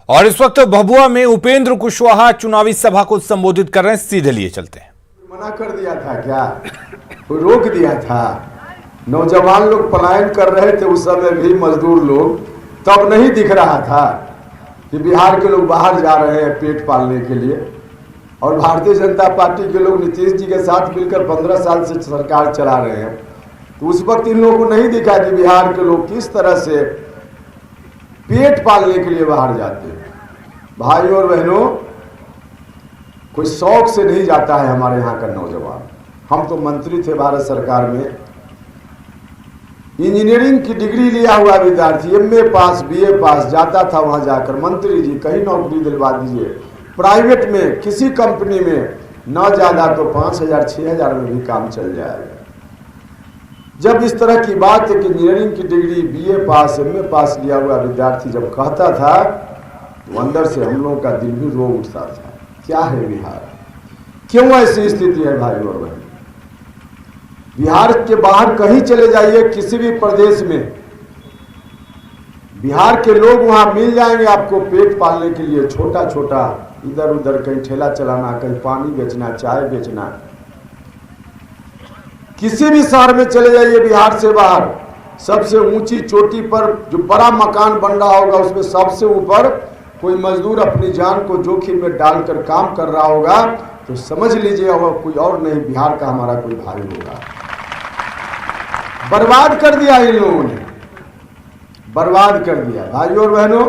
और इस वक्त भभुआ में उपेंद्र कुशवाहा चुनावी सभा को संबोधित कर रहे हैं, सीधे लिए चलते हैं। मना कर दिया था क्या? कोई रोक दिया था? नौजवान लोग पलायन कर रहे थे उस समय भी, मजदूर लोग, तब नहीं दिख रहा था कि बिहार के लोग बाहर जा रहे हैं पेट पालने के लिए, और भारतीय जनता पार्टी के लोग नीतीश जी के साथ मिलकर 15 साल से सरकार चला रहे हैं। तो उस वक्त इन लोगों को नहीं दिखा कि बिहार के लोग किस तरह से पेट पालने के लिए बाहर जाते हैं। भाइयों और बहनों, कोई शौक से नहीं जाता है हमारे यहाँ का नौजवान। हम तो मंत्री थे भारत सरकार में, इंजीनियरिंग की डिग्री लिया हुआ विद्यार्थी, एमए पास, बीए पास, जाता था वहां जाकर, मंत्री जी कहीं नौकरी दिलवा दीजिए, प्राइवेट में किसी कंपनी में, न ज्यादा तो 5,000 6,000 में भी काम चल जाएगा। जब इस तरह की बात है कि इंजीनियरिंग की डिग्री, बीए पास, एमए पास लिया हुआ विद्यार्थी जब कहता था तो अंदर से हम लोगों का दिल भी रो उठता था। क्या है बिहार? क्यों ऐसी स्थिति है भाइयों और बहनों? बिहार के बाहर कहीं चले जाइए, किसी भी प्रदेश में, बिहार के लोग वहां मिल जाएंगे आपको पेट पालने के लिए। छोटा छोटा इधर उधर, कहीं ठेला चलाना, कहीं पानी बेचना, चाय बेचना। किसी भी शहर में चले जाइए बिहार से बाहर, सबसे ऊंची चोटी पर जो बड़ा मकान बन रहा होगा उसमें सबसे ऊपर कोई मजदूर अपनी जान को जोखिम में डालकर काम कर रहा होगा, तो समझ लीजिए वह कोई और नहीं, बिहार का हमारा कोई भाई होगा। बर्बाद कर दिया इन लोगों ने, बर्बाद कर दिया। भाइयों और बहनों,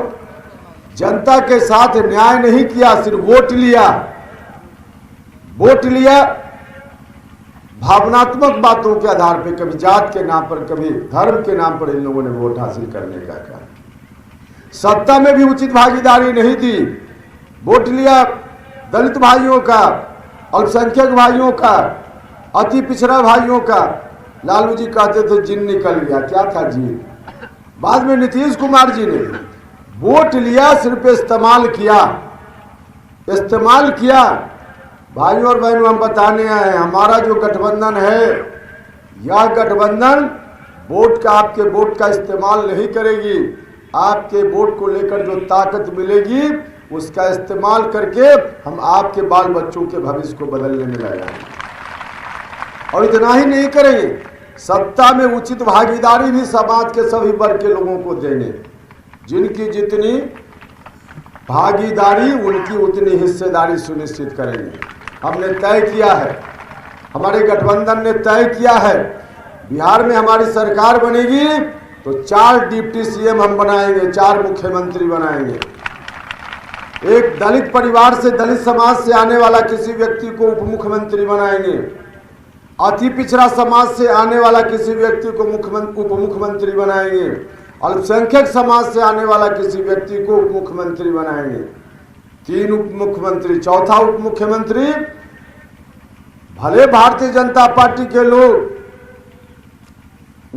जनता के साथ न्याय नहीं किया, सिर्फ वोट लिया। वोट लिया भावनात्मक बातों के आधार पर, कभी जात के नाम पर, कभी धर्म के नाम पर इन लोगों ने वोट हासिल करने का काम। सत्ता में भी उचित भागीदारी नहीं दी। वोट लिया दलित भाइयों का, अल्पसंख्यक भाइयों का, अति पिछड़ा भाइयों का। लालू जी कहते थे जिन निकल गया, क्या था जिन? बाद में नीतीश कुमार जी ने वोट लिया, सिर्फ इस्तेमाल किया, इस्तेमाल किया। भाइयों और बहनों, हम बताने आए हैं, हमारा जो गठबंधन है, यह गठबंधन वोट का, आपके वोट का इस्तेमाल नहीं करेगी। आपके वोट को लेकर जो ताकत मिलेगी उसका इस्तेमाल करके हम आपके बाल बच्चों के भविष्य को बदलने में लगाएंगे। और इतना ही नहीं करेंगे, सत्ता में उचित भागीदारी भी समाज के सभी वर्ग के लोगों को देंगे। जिनकी जितनी भागीदारी, उनकी उतनी हिस्सेदारी सुनिश्चित करेंगे। हमने तय किया है, हमारे गठबंधन ने तय किया है, बिहार में हमारी सरकार बनेगी तो 4 डिप्टी सीएम हम बनाएंगे, 4 मुख्यमंत्री बनाएंगे। एक दलित परिवार से, दलित समाज से आने वाला किसी व्यक्ति को उप मुख्यमंत्री बनाएंगे। अति पिछड़ा समाज से आने वाला किसी व्यक्ति को उप मुख्यमंत्री बनाएंगे। अल्पसंख्यक समाज से आने वाला किसी व्यक्ति को उप मुख्यमंत्री बनाएंगे। 3 उप मुख्यमंत्री, चौथा उप मुख्यमंत्री। भले भारतीय जनता पार्टी के लोग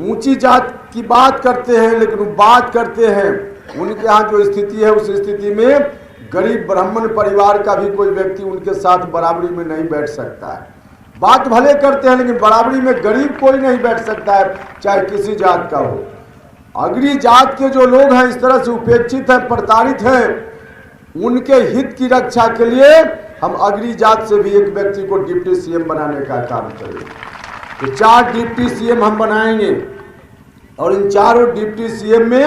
ऊंची जात की बात करते हैं, लेकिन वो बात करते हैं, उनके यहाँ जो स्थिति है उस स्थिति में गरीब ब्राह्मण परिवार का भी कोई व्यक्ति उनके साथ बराबरी में नहीं बैठ सकता है। बात भले करते हैं, लेकिन बराबरी में गरीब कोई नहीं बैठ सकता है, चाहे किसी जात का हो। अगली जात के जो लोग हैं, इस तरह से उपेक्षित हैं, प्रताड़ित हैं, उनके हित की रक्षा के लिए हम अगली जात से भी एक व्यक्ति को डिप्टी सीएम बनाने का काम करेंगे। तो 4 डिप्टी सीएम हम बनाएंगे, और इन चारों डिप्टी सीएम में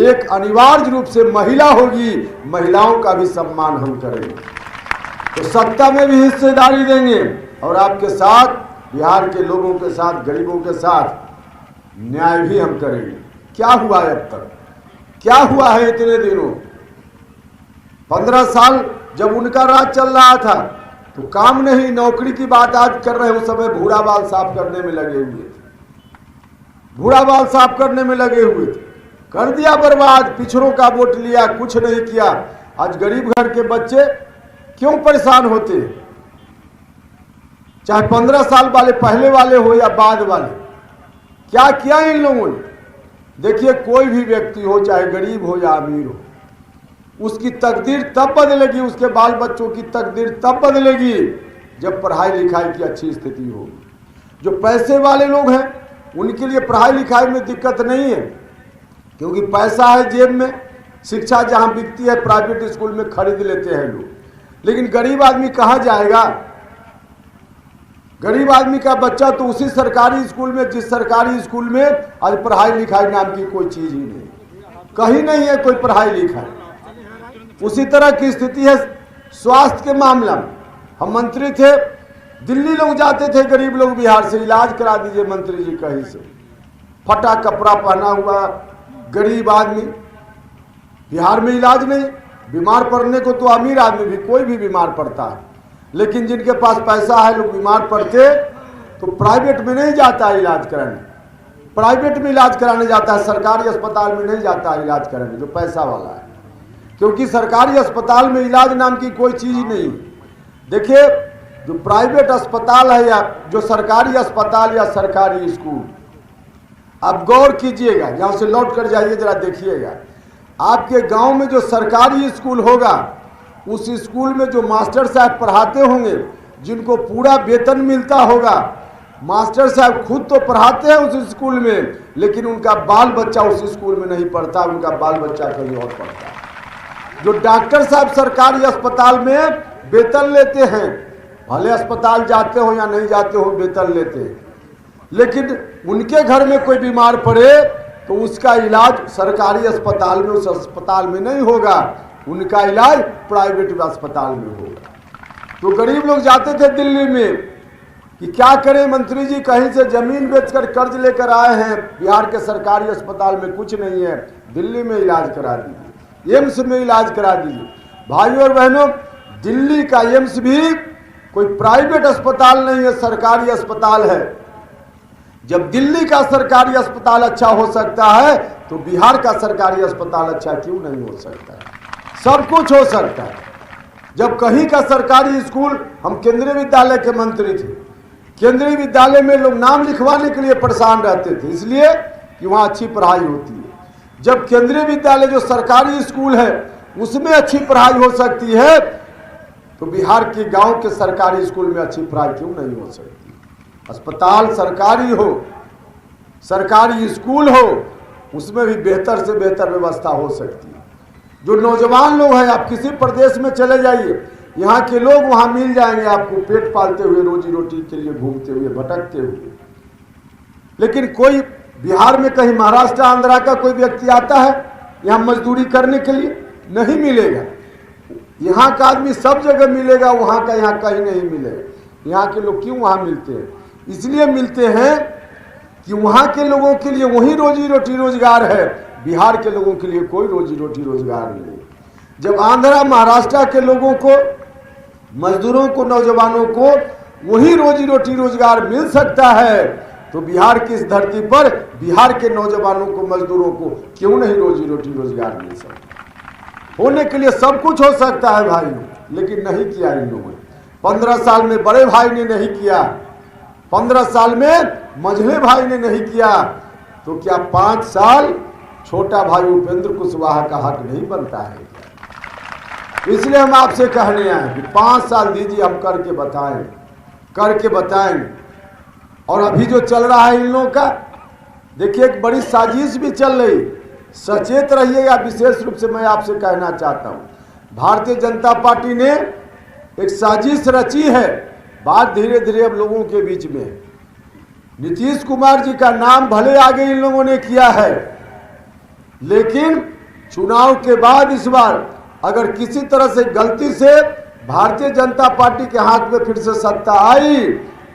एक अनिवार्य रूप से महिला होगी। महिलाओं का भी सम्मान हम करेंगे। तो सत्ता में भी हिस्सेदारी देंगे, और आपके साथ, बिहार के लोगों के साथ, गरीबों के साथ न्याय भी हम करेंगे। क्या हुआ है अब तक? क्या हुआ है इतने दिनों? 15 साल जब उनका राज चल रहा था तो काम नहीं, नौकरी की बात आज कर रहे हैं, उस समय भूरा बाल साफ करने में लगे हुए थे, भूरा बाल साफ करने में लगे हुए थे। कर दिया बर्बाद, पिछड़ों का वोट लिया, कुछ नहीं किया। आज गरीब घर के बच्चे क्यों परेशान होते हैं? चाहे 15 साल वाले पहले वाले हो या बाद वाले, क्या किया इन लोगों ने? देखिए, कोई भी व्यक्ति हो, चाहे गरीब हो या अमीर हो, उसकी तकदीर तब बदलेगी, उसके बाल बच्चों की तकदीर तब बदलेगी जब पढ़ाई लिखाई की अच्छी स्थिति होगी। जो पैसे वाले लोग हैं उनके लिए पढ़ाई लिखाई में दिक्कत नहीं है, क्योंकि पैसा है जेब में, शिक्षा जहां बिकती है प्राइवेट स्कूल में खरीद लेते हैं लोग, लेकिन गरीब आदमी कहाँ जाएगा? गरीब आदमी का बच्चा तो उसी सरकारी स्कूल में, जिस सरकारी स्कूल में आज पढ़ाई लिखाई नाम की कोई चीज ही नहीं, कहीं नहीं है कोई पढ़ाई लिखाई। उसी तरह की स्थिति है स्वास्थ्य के मामला में। हम मंत्री थे, दिल्ली लोग जाते थे गरीब लोग बिहार से, इलाज करा दीजिए मंत्री जी कहीं से, फटा कपड़ा पहना हुआ गरीब आदमी, बिहार में इलाज नहीं। बीमार पड़ने को तो अमीर आदमी भी, कोई भी बीमार पड़ता है, लेकिन जिनके पास पैसा है लोग बीमार पड़ते तो प्राइवेट में नहीं जाता है इलाज कराने, प्राइवेट में इलाज कराने जाता है, सरकारी अस्पताल में नहीं जाता है इलाज कराने जो पैसा वाला है, क्योंकि सरकारी अस्पताल में इलाज नाम की कोई चीज नहीं। देखिए जो प्राइवेट अस्पताल है या जो सरकारी अस्पताल या सरकारी स्कूल, आप गौर कीजिएगा, यहाँ से लौट कर जाइए जरा देखिएगा, आपके गांव में जो सरकारी स्कूल होगा उस स्कूल में जो मास्टर साहब पढ़ाते होंगे, जिनको पूरा वेतन मिलता होगा, मास्टर साहब खुद तो पढ़ाते हैं उस स्कूल में, लेकिन उनका बाल बच्चा उस स्कूल में नहीं पढ़ता, उनका बाल बच्चा कहीं और पढ़ता है। जो डॉक्टर साहब सरकारी अस्पताल में वेतन लेते हैं, भले अस्पताल जाते हो या नहीं जाते हो वेतन लेते हैं, लेकिन उनके घर में कोई बीमार पड़े तो उसका इलाज सरकारी अस्पताल में, उस अस्पताल में नहीं होगा, उनका इलाज प्राइवेट अस्पताल में होगा। तो गरीब लोग जाते थे दिल्ली में कि क्या करें मंत्री जी, कहीं से जमीन बेचकर कर्ज लेकर आए हैं, बिहार के सरकारी अस्पताल में कुछ नहीं है, दिल्ली में इलाज करा दीजिए, एम्स में इलाज करा दीजिए। भाइयों और बहनों, दिल्ली का एम्स भी कोई प्राइवेट अस्पताल नहीं है, सरकारी अस्पताल है। जब दिल्ली का सरकारी अस्पताल अच्छा हो सकता है तो बिहार का सरकारी अस्पताल अच्छा क्यों नहीं हो सकता है? सब कुछ हो सकता है। जब कहीं का सरकारी स्कूल, हम केंद्रीय विद्यालय के मंत्री थे, केंद्रीय विद्यालय में लोग नाम लिखवाने के लिए परेशान रहते थे, इसलिए कि वहाँ अच्छी पढ़ाई होती है। जब केंद्रीय विद्यालय जो सरकारी स्कूल है उसमें अच्छी पढ़ाई हो सकती है, तो बिहार के गांव के सरकारी स्कूल में अच्छी पढ़ाई क्यों नहीं हो सकती? अस्पताल सरकारी हो, सरकारी स्कूल हो, उसमें भी बेहतर से बेहतर व्यवस्था हो सकती है। जो नौजवान लोग हैं, आप किसी प्रदेश में चले जाइए, यहाँ के लोग वहाँ मिल जाएंगे आपको, पेट पालते हुए, रोजी रोटी के लिए घूमते हुए, भटकते हुए। लेकिन कोई बिहार में कहीं महाराष्ट्र आंध्रा का कोई व्यक्ति आता है यहाँ मजदूरी करने के लिए? नहीं मिलेगा। यहाँ का आदमी सब जगह मिलेगा, वहाँ का यहाँ कहीं नहीं मिलेगा। यहाँ के लोग क्यों वहाँ मिलते हैं? इसलिए मिलते हैं कि वहाँ के लोगों के लिए वही रोजी रोटी रोजगार है, बिहार के लोगों के लिए कोई रोजी रोटी रोजगार नहीं। जब आंध्रा महाराष्ट्र के लोगों को, मजदूरों को, नौजवानों को वही रोजी रोटी रोजगार मिल सकता है, तो बिहार की इस धरती पर बिहार के नौजवानों को, मजदूरों को क्यों नहीं रोजी रोटी रोजगार मिल सकता? होने के लिए सब कुछ हो सकता है भाइयों, लेकिन नहीं किया इन लोगों ने। 15 साल में बड़े भाई ने नहीं किया, 15 साल में मझले भाई ने नहीं किया, तो क्या 5 साल छोटा भाई उपेंद्र कुशवाहा का हक नहीं बनता है? इसलिए हम आपसे कहने आए कि 5 साल दीजिए, हम करके बताएं, करके बताएं। और अभी जो चल रहा है इन लोगों का, देखिए एक बड़ी साजिश भी चल रही, सचेत रहिएगा। विशेष रूप से मैं आपसे कहना चाहता हूं, भारतीय जनता पार्टी ने एक साजिश रची है। बात धीरे धीरे अब लोगों के बीच में, नीतीश कुमार जी का नाम भले आगे इन लोगों ने किया है, लेकिन चुनाव के बाद इस बार अगर किसी तरह से गलती से भारतीय जनता पार्टी के हाथ में फिर से सत्ता आई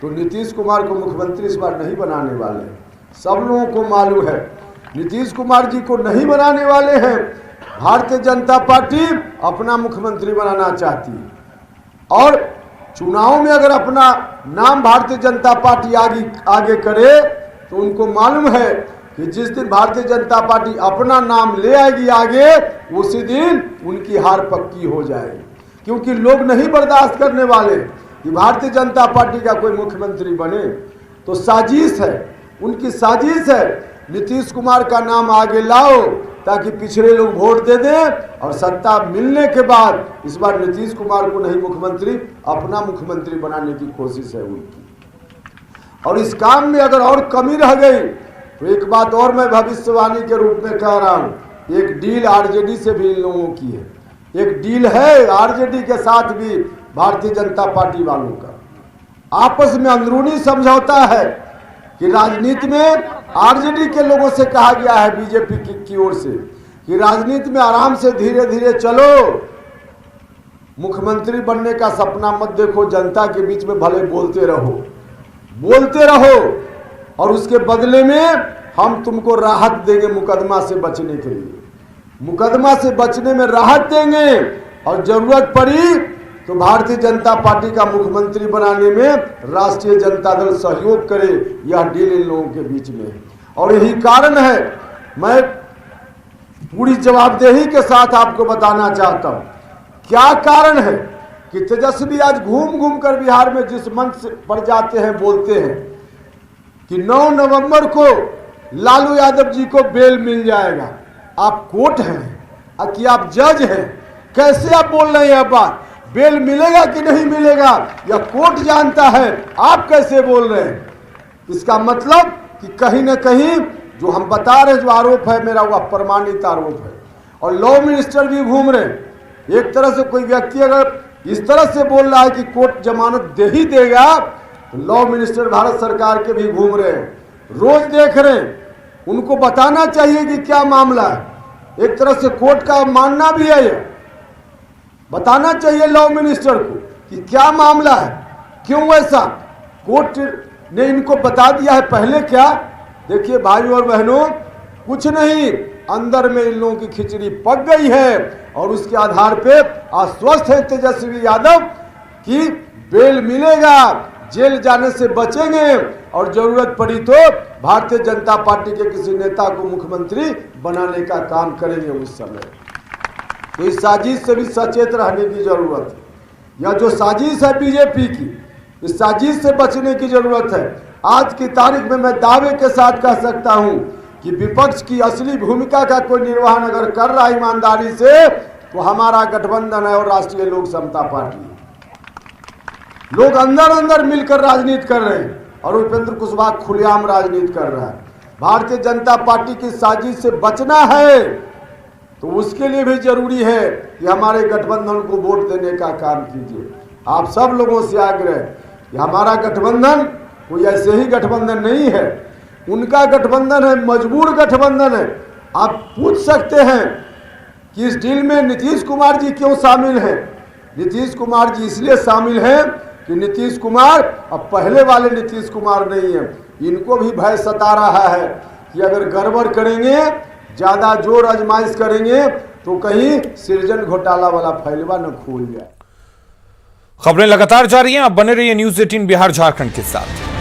तो नीतीश कुमार को मुख्यमंत्री इस बार नहीं बनाने वाले। सब लोगों को मालूम है नीतीश कुमार जी को नहीं बनाने वाले हैं। भारतीय जनता पार्टी अपना मुख्यमंत्री बनाना चाहती है और चुनाव में अगर अपना नाम भारतीय जनता पार्टी आगे करे तो उनको मालूम है कि जिस दिन भारतीय जनता पार्टी अपना नाम ले आएगी आगे, उसी दिन उनकी हार पक्की हो जाएगी, क्योंकि लोग नहीं बर्दाश्त करने वाले कि भारतीय जनता पार्टी का कोई मुख्यमंत्री बने। तो साजिश है, उनकी साजिश है, नीतीश कुमार का नाम आगे लाओ ताकि पिछड़े लोग वोट दे दें और सत्ता मिलने के बाद इस बार नीतीश कुमार को नहीं मुख्यमंत्री, अपना मुख्यमंत्री बनाने की कोशिश है उनकी। और इस काम में अगर और कमी रह गई तो एक बात और मैं भविष्यवाणी के रूप में कह रहा हूं एक डील आरजेडी से भी इन लोगों की है, एक डील है आरजेडी के साथ भी भारतीय जनता पार्टी वालों का। आपस में अंदरूनी समझौता है कि राजनीति में आरजेडी के लोगों से कहा गया है बीजेपी की ओर से कि राजनीति में आराम से धीरे धीरे चलो, मुख्यमंत्री बनने का सपना मत देखो, जनता के बीच में भले बोलते रहो और उसके बदले में हम तुमको राहत देंगे मुकदमा से बचने के लिए, मुकदमा से बचने में राहत देंगे और जरूरत पड़ी तो भारतीय जनता पार्टी का मुख्यमंत्री बनाने में राष्ट्रीय जनता दल सहयोग करे। यह डील इन लोगों के बीच में है और यही कारण है, मैं पूरी जवाबदेही के साथ आपको बताना चाहता हूं क्या कारण है कि तेजस्वी आज घूम घूम कर बिहार में जिस मंच पर जाते हैं बोलते हैं कि 9 नवंबर को लालू यादव जी को बेल मिल जाएगा। आप कोर्ट हैं कि आप जज हैं, कैसे आप बोल रहे हैं? यह बात बेल मिलेगा कि नहीं मिलेगा यह कोर्ट जानता है, आप कैसे बोल रहे हैं? इसका मतलब कि कहीं ना कहीं जो हम बता रहे जो आरोप है मेरा वह प्रमाणित आरोप है। और लॉ मिनिस्टर भी घूम रहे हैं, एक तरह से कोई व्यक्ति अगर इस तरह से बोल रहा है कि कोर्ट जमानत दे ही देगा तो लॉ मिनिस्टर भारत सरकार के भी घूम रहे हैं, रोज देख रहे हैं, उनको बताना चाहिए कि क्या मामला है। एक तरह से कोर्ट का मानना भी है, ये बताना चाहिए लॉ मिनिस्टर को कि क्या मामला है, क्यों ऐसा। कोर्ट ने इनको बता दिया है पहले क्या। देखिए भाइयों और बहनों, कुछ नहीं, अंदर में इन लोगों की खिचड़ी पक गई है और उसके आधार पे आश्वस्त है तेजस्वी यादव कि बेल मिलेगा, जेल जाने से बचेंगे और जरूरत पड़ी तो भारतीय जनता पार्टी के किसी नेता को मुख्यमंत्री बनाने का काम करेंगे उस समय। तो इस साजिश से भी सचेत रहने की जरूरत है। यह जो साजिश है बीजेपी की, इस साजिश से बचने की जरूरत है। आज की तारीख में मैं दावे के साथ कह सकता हूं कि विपक्ष की असली भूमिका का कोई निर्वहन अगर कर रहा है ईमानदारी से तो हमारा गठबंधन है और राष्ट्रीय लोक समता पार्टी है। लोग अंदर अंदर मिलकर राजनीति कर रहे हैं और उपेंद्र कुशवाहा खुलेआम राजनीति कर रहा है। भारतीय जनता पार्टी की साजिश से बचना है तो उसके लिए भी जरूरी है कि हमारे गठबंधन को वोट देने का काम कीजिए। आप सब लोगों से आग्रह कि हमारा गठबंधन कोई ऐसे ही गठबंधन नहीं है, उनका गठबंधन है, मजबूर गठबंधन है। आप पूछ सकते हैं कि इस डील में नीतीश कुमार जी क्यों शामिल हैं। नीतीश कुमार जी इसलिए शामिल हैं कि नीतीश कुमार अब पहले वाले नीतीश कुमार नहीं है। इनको भी भय सता रहा है कि अगर गड़बड़ करेंगे, ज़्यादा जोर आजमाइश करेंगे तो कहीं सृजन घोटाला वाला फैलवा न खोल जाए। खबरें लगातार जारी हैं, आप बने रहिए न्यूज़ 18 बिहार झारखंड के साथ।